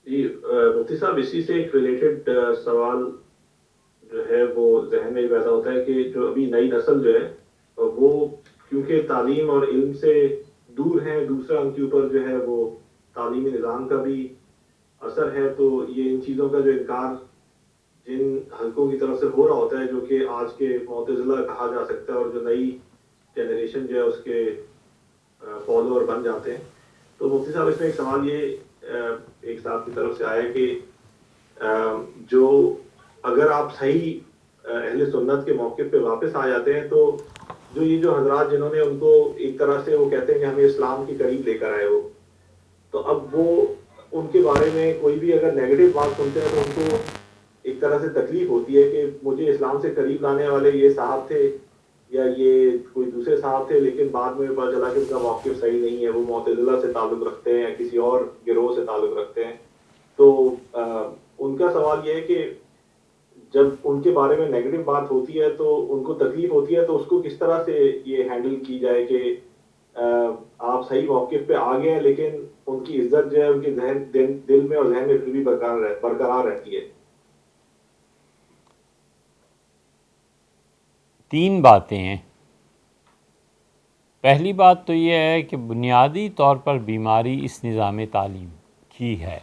جی مفتی صاحب، اسی سے ایک ریلیٹڈ سوال جو ہے وہ ذہن میں پیدا ہوتا ہے کہ جو ابھی نئی نسل جو ہے وہ کیونکہ تعلیم اور علم سے دور ہیں، دوسرا ان کے اوپر جو ہے وہ تعلیمی نظام کا بھی اثر ہے، تو یہ ان چیزوں کا جو انکار جن حلقوں کی طرف سے ہو رہا ہوتا ہے جو کہ آج کے معتزلہ کہا جا سکتا ہے، اور جو نئی جنریشن جو ہے اس کے فالوور بن جاتے ہیں. تو مفتی صاحب، اس میں ایک سوال یہ ایک صاحب کی طرف سے آیا کہ جو اگر آپ صحیح اہل سنت کے موقف پہ واپس آ جاتے ہیں، تو جو یہ جو حضرات جنہوں نے ان کو ایک طرح سے وہ کہتے ہیں کہ ہمیں اسلام کی قریب لے کر آئے ہو، تو اب وہ ان کے بارے میں کوئی بھی اگر نیگیٹو بات سنتے ہیں تو ان کو ایک طرح سے تکلیف ہوتی ہے کہ مجھے اسلام سے قریب لانے والے یہ صاحب تھے یا یہ کوئی دوسرے صاحب تھے، لیکن بعد میں پتہ چلا کہ ان کا موقف صحیح نہیں ہے، وہ معتزلہ سے تعلق رکھتے ہیں یا کسی اور گروہ سے تعلق رکھتے ہیں. تو ان کا سوال یہ ہے کہ جب ان کے بارے میں نیگیٹو بات ہوتی ہے تو ان کو تکلیف ہوتی ہے، تو اس کو کس طرح سے یہ ہینڈل کی جائے کہ آپ صحیح موقف پہ آ گئے ہیں، لیکن ان کی عزت جو ہے ان کے ذہن دل میں اور ذہن میں پھر بھی برقرار رہتی ہے. تین باتیں ہیں. پہلی بات تو یہ ہے کہ بنیادی طور پر بیماری اس نظام تعلیم کی ہے،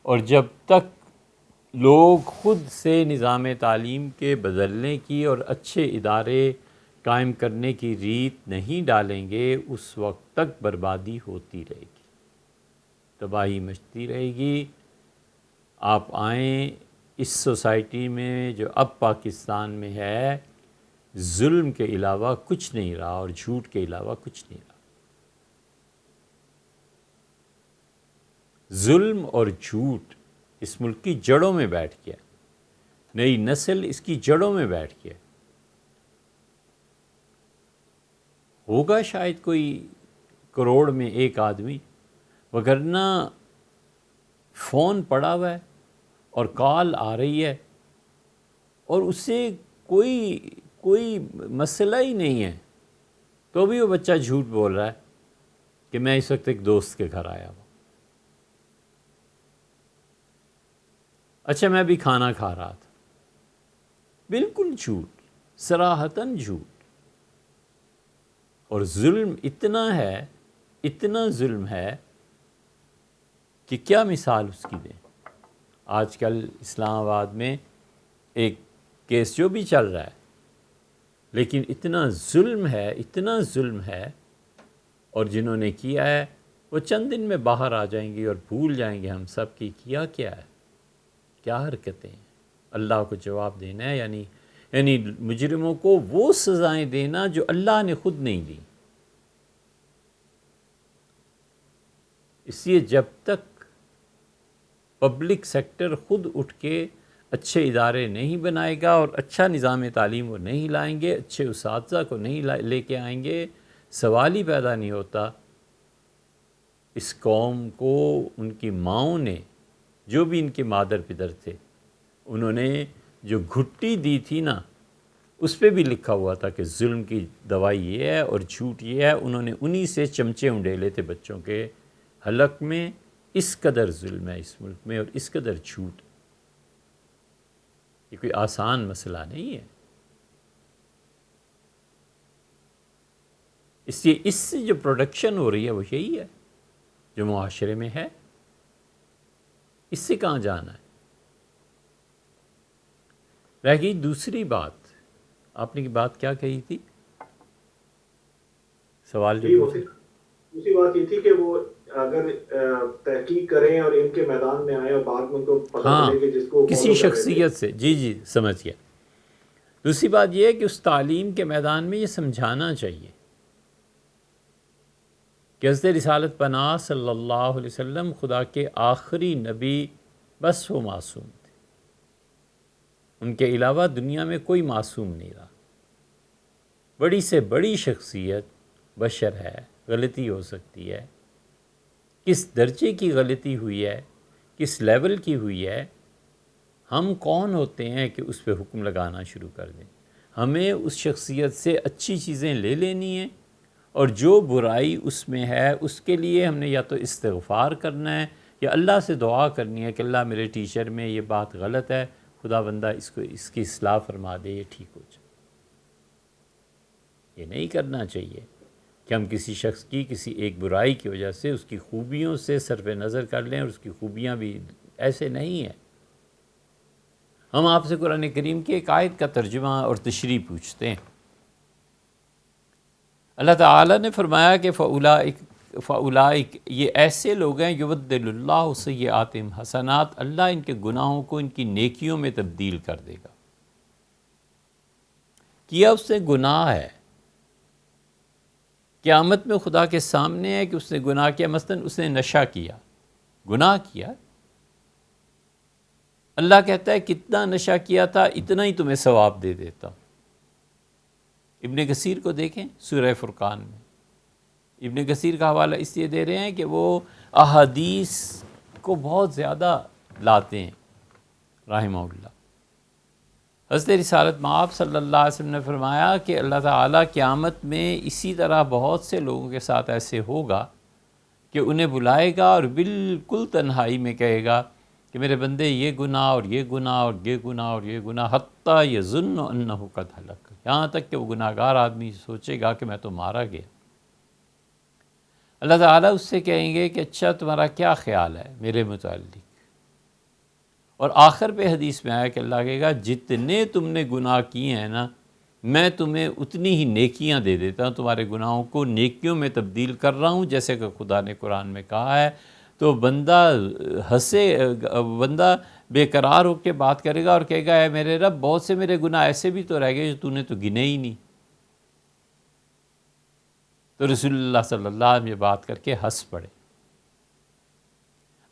اور جب تک لوگ خود سے نظام تعلیم کے بدلنے کی اور اچھے ادارے قائم کرنے کی ریت نہیں ڈالیں گے، اس وقت تک بربادی ہوتی رہے گی، تباہی مچتی رہے گی. آپ آئیں اس سوسائٹی میں جو اب پاکستان میں ہے، ظلم کے علاوہ کچھ نہیں رہا اور جھوٹ کے علاوہ کچھ نہیں رہا. ظلم اور جھوٹ اس ملک کی جڑوں میں بیٹھ گیا، نئی نسل اس کی جڑوں میں بیٹھ گیا. ہوگا شاید کوئی کروڑ میں ایک آدمی، وگرنہ فون پڑا ہوا ہے اور کال آ رہی ہے اور اس سے کوئی مسئلہ ہی نہیں ہے، تو بھی وہ بچہ جھوٹ بول رہا ہے کہ میں اس وقت ایک دوست کے گھر آیا ہوں. اچھا میں بھی کھانا کھا رہا تھا. بالکل جھوٹ، صراحتاً جھوٹ. اور ظلم اتنا ہے، اتنا ظلم ہے کہ کیا مثال اس کی دیں. آج کل اسلام آباد میں ایک کیس جو بھی چل رہا ہے، لیکن اتنا ظلم ہے، اتنا ظلم ہے، اور جنہوں نے کیا ہے وہ چند دن میں باہر آ جائیں گے اور بھول جائیں گے ہم سب کی کیا ہے، کیا حرکتیں ہیں. اللہ کو جواب دینا ہے، یعنی مجرموں کو وہ سزائیں دینا جو اللہ نے خود نہیں دی. اس لیے جب تک پبلک سیکٹر خود اٹھ کے اچھے ادارے نہیں بنائے گا اور اچھا نظام تعلیم وہ نہیں لائیں گے، اچھے اساتذہ کو نہیں لے کے آئیں گے، سوال ہی پیدا نہیں ہوتا. اس قوم کو ان کی ماؤں نے، جو بھی ان کے مادر پدر تھے، انہوں نے جو گھٹی دی تھی نا، اس پہ بھی لکھا ہوا تھا کہ ظلم کی دوائی یہ ہے اور جھوٹ یہ ہے. انہوں نے انہی سے چمچے انڈیلے تھے بچوں کے حلق میں. اس قدر ظلم ہے اس ملک میں اور اس قدر جھوٹ. یہ کوئی آسان مسئلہ نہیں ہے. اس لیے اس سے جو پروڈکشن ہو رہی ہے وہ یہی ہے جو معاشرے میں ہے. اس سے کہاں جانا ہے. رہ گئی دوسری بات. آپ نے کی بات کیا کہی تھی؟ سوال جو جی پوچھا. دوسری بات یہ تھی کہ وہ اگر تحقیق کریں اور ان کے میدان میں آئے اور بعد میں ان کو پتہ ہاں، چلے کہ جس کو کسی فالو کر رہے تھے. شخصیت سے، جی سمجھ گیا. دوسری بات یہ ہے کہ اس تعلیم کے میدان میں یہ سمجھانا چاہیے کہ حضرت رسالت پناہ صلی اللہ علیہ وسلم خدا کے آخری نبی، بس وہ معصوم تھے. ان کے علاوہ دنیا میں کوئی معصوم نہیں رہا. بڑی سے بڑی شخصیت بشر ہے، غلطی ہو سکتی ہے. کس درجے کی غلطی ہوئی ہے، کس لیول کی ہوئی ہے، ہم کون ہوتے ہیں کہ اس پہ حکم لگانا شروع کر دیں. ہمیں اس شخصیت سے اچھی چیزیں لے لینی ہیں، اور جو برائی اس میں ہے اس کے لیے ہم نے یا تو استغفار کرنا ہے یا اللہ سے دعا کرنی ہے کہ اللہ میرے ٹیچر میں یہ بات غلط ہے، خدا بندہ اس کی اصلاح فرما دے، یہ ٹھیک ہو جائے۔ یہ نہیں کرنا چاہیے کہ ہم کسی شخص کی کسی ایک برائی کی وجہ سے اس کی خوبیوں سے صرف نظر کر لیں، اور اس کی خوبیاں بھی ایسے نہیں ہیں۔ ہم آپ سے قرآن کریم کی ایک آیت کا ترجمہ اور تشریح پوچھتے ہیں۔ اللہ تعالیٰ نے فرمایا کہ فَأُولَٰئِکَ یہ ایسے لوگ ہیں یُبَدِّلُ اللّٰهُ سَیِّئَاتِہِمْ حسنات، اللہ ان کے گناہوں کو ان کی نیکیوں میں تبدیل کر دے گا۔ کیا اس نے گناہ ہے، قیامت میں خدا کے سامنے ہے کہ اس نے گناہ کیا، مثلاً اس نے نشہ کیا، گناہ کیا، اللہ کہتا ہے کتنا نشہ کیا تھا اتنا ہی تمہیں ثواب دے دیتا ہوں۔ ابن کثیر کو دیکھیں سورہ فرقان میں، ابن کثیر کا حوالہ اس لیے دے رہے ہیں کہ وہ احادیث کو بہت زیادہ لاتے ہیں رحمہ اللہ۔ حضرت رسالت مآب صلی اللہ علیہ وسلم نے فرمایا کہ اللہ تعالیٰ قیامت میں اسی طرح بہت سے لوگوں کے ساتھ ایسے ہوگا کہ انہیں بلائے گا اور بالکل تنہائی میں کہے گا کہ میرے بندے یہ گناہ اور یہ گناہ اور یہ گناہ اور یہ گناہ، حتیٰ یظن انہ قد ہلک، یہاں تک کہ وہ گناہ گار آدمی سوچے گا کہ میں تو مارا گیا۔ اللہ تعالیٰ اس سے کہیں گے کہ اچھا تمہارا کیا خیال ہے میرے متعلق، اور آخر پہ حدیث میں آیا کہ اللہ کہے گا جتنے تم نے گناہ کیے ہیں نا، میں تمہیں اتنی ہی نیکیاں دے دیتا ہوں، تمہارے گناہوں کو نیکیوں میں تبدیل کر رہا ہوں جیسے کہ خدا نے قرآن میں کہا ہے۔ تو بندہ بے قرار ہو کے بات کرے گا اور کہے گا اے میرے رب، بہت سے میرے گناہ ایسے بھی تو رہ گئے جو تو نے تو گنے ہی نہیں۔ تو رسول اللہ صلی اللہ علیہ وسلم یہ بات کر کے ہنس پڑے۔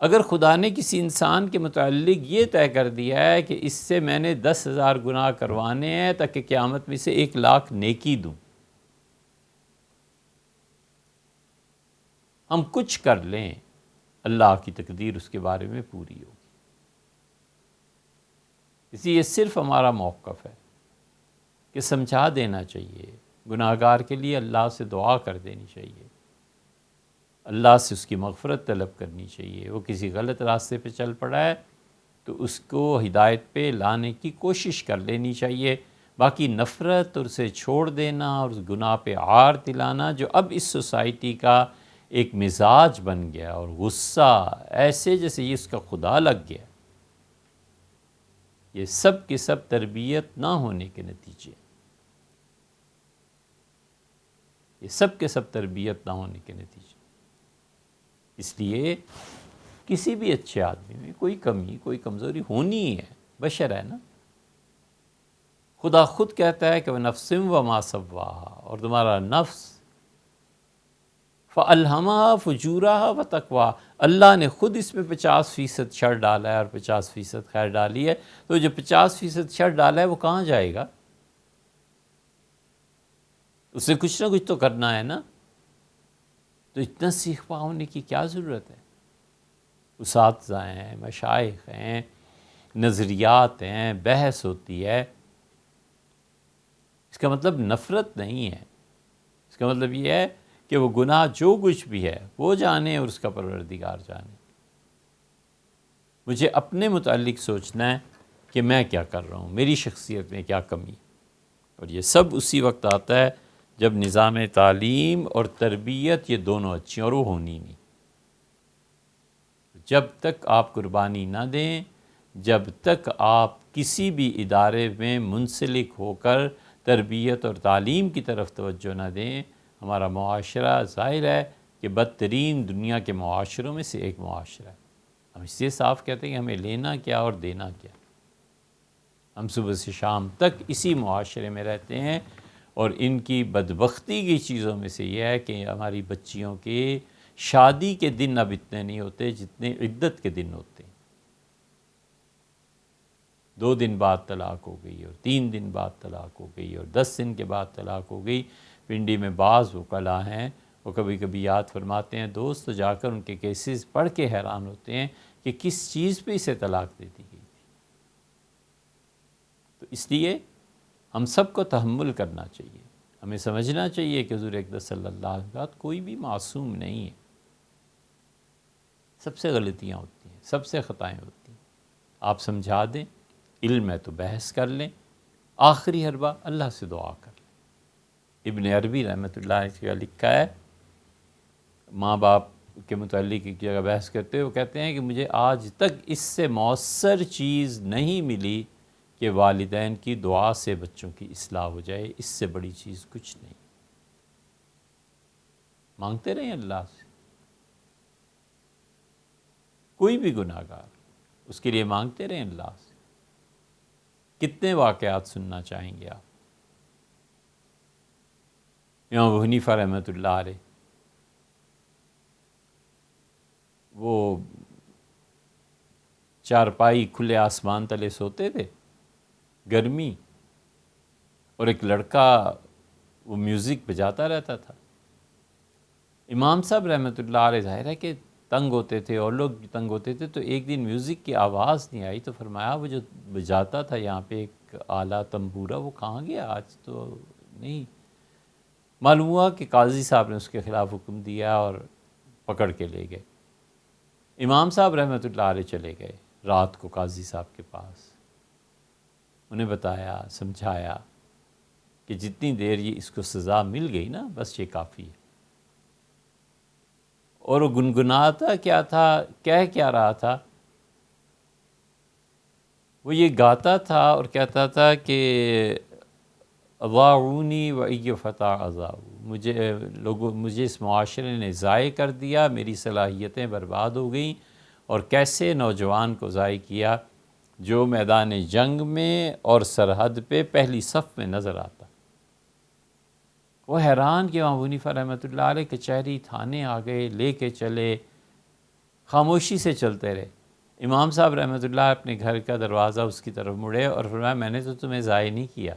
اگر خدا نے کسی انسان کے متعلق یہ طے کر دیا ہے کہ اس سے میں نے 10,000 گناہ کروانے ہیں تاکہ قیامت میں سے 1,00,000 نیکی دوں، ہم کچھ کر لیں، اللہ کی تقدیر اس کے بارے میں پوری ہوگی۔ اس لیے یہ صرف ہمارا موقف ہے کہ سمجھا دینا چاہیے، گناہ گار کے لیے اللہ سے دعا کر دینی چاہیے، اللہ سے اس کی مغفرت طلب کرنی چاہیے۔ وہ کسی غلط راستے پہ چل پڑا ہے تو اس کو ہدایت پہ لانے کی کوشش کر لینی چاہیے۔ باقی نفرت اور اسے چھوڑ دینا اور اس گناہ پہ عار دلانا جو اب اس سوسائٹی کا ایک مزاج بن گیا، اور غصہ ایسے جیسے یہ اس کا خدا لگ گیا، یہ سب کے سب تربیت نہ ہونے کے نتیجے، یہ سب کے سب تربیت نہ ہونے کے نتیجے۔ اس لیے کسی بھی اچھے آدمی میں کوئی کمی کوئی کمزوری ہونی ہی ہے، بشر ہے نا۔ خدا خود کہتا ہے کہ وَنَفْسٍ وَمَا سَوَّاهَا، اور تمہارا نفس فَأَلْهَمَهَا فُجُورَهَا وَتَقْوَاهَا، اللہ نے خود اس میں 50% شر ڈالا ہے اور 50% خیر ڈالی ہے۔ تو جو 50% شر ڈالا ہے وہ کہاں جائے گا؟ اسے کچھ نہ کچھ تو کرنا ہے نا۔ تو اتنا سیکھوا ہونے کی کیا ضرورت ہے؟ اساتذہ ہیں، مشائخ ہیں، نظریات ہیں، بحث ہوتی ہے۔ اس کا مطلب نفرت نہیں ہے، اس کا مطلب یہ ہے کہ وہ گناہ جو کچھ بھی ہے وہ جانے اور اس کا پروردگار جانے۔ مجھے اپنے متعلق سوچنا ہے کہ میں کیا کر رہا ہوں، میری شخصیت میں کیا کمی، اور یہ سب اسی وقت آتا ہے جب نظام تعلیم اور تربیت یہ دونوں اچھی، اور وہ ہونی نہیں۔ جب تک آپ قربانی نہ دیں، جب تک آپ کسی بھی ادارے میں منسلک ہو کر تربیت اور تعلیم کی طرف توجہ نہ دیں، ہمارا معاشرہ ظاہر ہے کہ بدترین دنیا کے معاشروں میں سے ایک معاشرہ ہے۔ ہم اس سے صاف کہتے ہیں کہ ہمیں لینا کیا اور دینا کیا۔ ہم صبح سے شام تک اسی معاشرے میں رہتے ہیں، اور ان کی بدبختی کی چیزوں میں سے یہ ہے کہ ہماری بچیوں کے شادی کے دن اب اتنے نہیں ہوتے جتنے عدت کے دن ہوتے ہیں۔ 2 دن بعد طلاق ہو گئی، اور 3 دن بعد طلاق ہو گئی، اور 10 دن کے بعد طلاق ہو گئی۔ پنڈی میں بعض وکلاء ہیں، وہ کبھی کبھی یاد فرماتے ہیں دوست، جا کر ان کے کیسز پڑھ کے حیران ہوتے ہیں کہ کس چیز پہ اسے طلاق دے دی گئی تھی۔ تو اس لیے ہم سب کو تحمل کرنا چاہیے، ہمیں سمجھنا چاہیے کہ حضور اقدس صلی اللہ علیہ وسلم کوئی بھی معصوم نہیں ہے۔ سب سے غلطیاں ہوتی ہیں، سب سے خطائیں ہوتی ہیں. آپ سمجھا دیں، علم ہے تو بحث کر لیں، آخری حربہ اللہ سے دعا کر لیں. ابن عربی رحمۃ اللہ علیہ لکھا ہے، ماں باپ کے متعلق ایک جگہ بحث کرتے ہوئے وہ کہتے ہیں کہ مجھے آج تک اس سے مؤثر چیز نہیں ملی کہ والدین کی دعا سے بچوں کی اصلاح ہو جائے. اس سے بڑی چیز کچھ نہیں. مانگتے رہیں اللہ سے. کوئی بھی گناہ گار اس کے لیے مانگتے رہیں اللہ سے. کتنے واقعات سننا چاہیں گے آپ؟ امام ابو حنیفہ رحمۃ اللہ علیہ، وہ چارپائی کھلے آسمان تلے سوتے تھے، گرمی، اور ایک لڑکا وہ میوزک بجاتا رہتا تھا. امام صاحب رحمۃ اللہ علیہ ظاہر ہے کہ تنگ ہوتے تھے اور لوگ بھی تنگ ہوتے تھے، تو ایک دن میوزک کی آواز نہیں آئی تو فرمایا وہ جو بجاتا تھا یہاں پہ ایک آلہ تنبورا، وہ کہاں گیا؟ آج تو نہیں. معلوم ہوا کہ قاضی صاحب نے اس کے خلاف حکم دیا اور پکڑ کے لے گئے. امام صاحب رحمۃ اللہ علیہ چلے گئے رات کو قاضی صاحب کے پاس، انہیں بتایا، سمجھایا کہ جتنی دیر یہ اس کو سزا مل گئی نا بس یہ کافی ہے. اور وہ گنگناتا کیا تھا، کہہ کیا رہا تھا؟ وہ یہ گاتا تھا اور کہتا تھا کہ اضاعونی و ای فتح اضاعوا، مجھے اس معاشرے نے ضائع کر دیا، میری صلاحیتیں برباد ہو گئیں. اور کیسے نوجوان کو ضائع کیا جو میدان جنگ میں اور سرحد پہ پہلی صف میں نظر آتا. وہ حیران کہ امام حنیفہ رحمۃ اللہ علیہ کچہری تھانے آ گئے، لے کے چلے، خاموشی سے چلتے رہے. امام صاحب رحمۃ اللہ اپنے گھر کا دروازہ اس کی طرف مڑے اور فرمایا میں نے تو تمہیں ضائع نہیں کیا.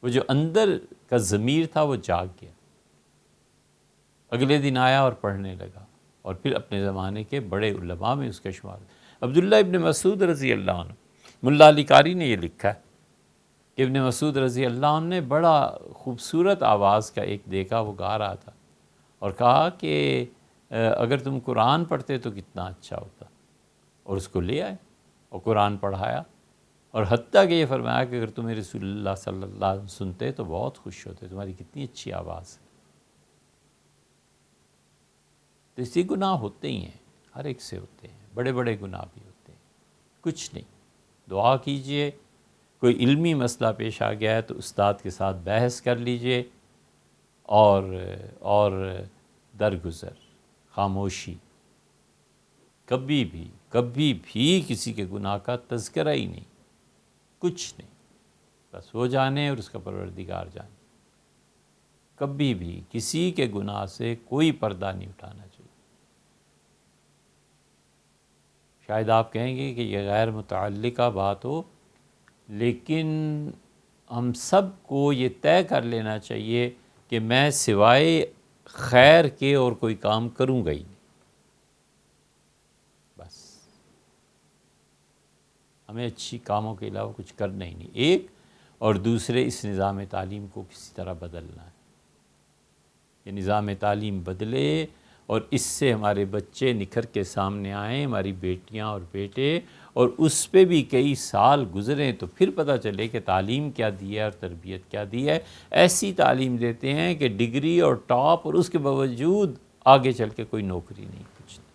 وہ جو اندر کا ضمیر تھا وہ جاگ گیا. اگلے دن آیا اور پڑھنے لگا، اور پھر اپنے زمانے کے بڑے علماء میں اس کا شمار. عبداللہ ابن مسعود رضی اللہ عنہ، ملا علی قاری نے یہ لکھا ہے کہ ابن مسعود رضی اللہ عنہ نے بڑا خوبصورت آواز کا ایک دیکھا، وہ گا رہا تھا، اور کہا کہ اگر تم قرآن پڑھتے تو کتنا اچھا ہوتا. اور اس کو لے آئے اور قرآن پڑھایا، اور حتیٰ کہ یہ فرمایا کہ اگر تمہیں رسول اللہ صلی اللہ علیہ وسلم سنتے تو بہت خوش ہوتے، تمہاری کتنی اچھی آواز ہے. تو اسی گناہ ہوتے ہی ہیں، ہر ایک سے ہوتے ہیں، بڑے بڑے گناہ بھی ہوتے ہیں. کچھ نہیں، دعا کیجئے. کوئی علمی مسئلہ پیش آ گیا ہے تو استاد کے ساتھ بحث کر لیجئے، اور درگزر، خاموشی. کبھی بھی کسی کے گناہ کا تذکرہ ہی نہیں، کچھ نہیں. بس وہ جانے اور اس کا پروردگار جانے. کبھی بھی کسی کے گناہ سے کوئی پردہ نہیں اٹھانا چاہیے. شاید آپ کہیں گے کہ یہ غیر متعلقہ بات ہو، لیکن ہم سب کو یہ طے کر لینا چاہیے کہ میں سوائے خیر کے اور کوئی کام کروں گا ہی نہیں. بس ہمیں اچھی کاموں کے علاوہ کچھ کرنا ہی نہیں. ایک اور دوسرے، اس نظام تعلیم کو کسی طرح بدلنا ہے. یہ نظام تعلیم بدلے اور اس سے ہمارے بچے نکھر کے سامنے آئیں، ہماری بیٹیاں اور بیٹے، اور اس پہ بھی کئی سال گزریں تو پھر پتہ چلے کہ تعلیم کیا دی ہے اور تربیت کیا دی ہے. ایسی تعلیم دیتے ہیں کہ ڈگری اور ٹاپ، اور اس کے باوجود آگے چل کے کوئی نوکری نہیں، کچھ نہیں.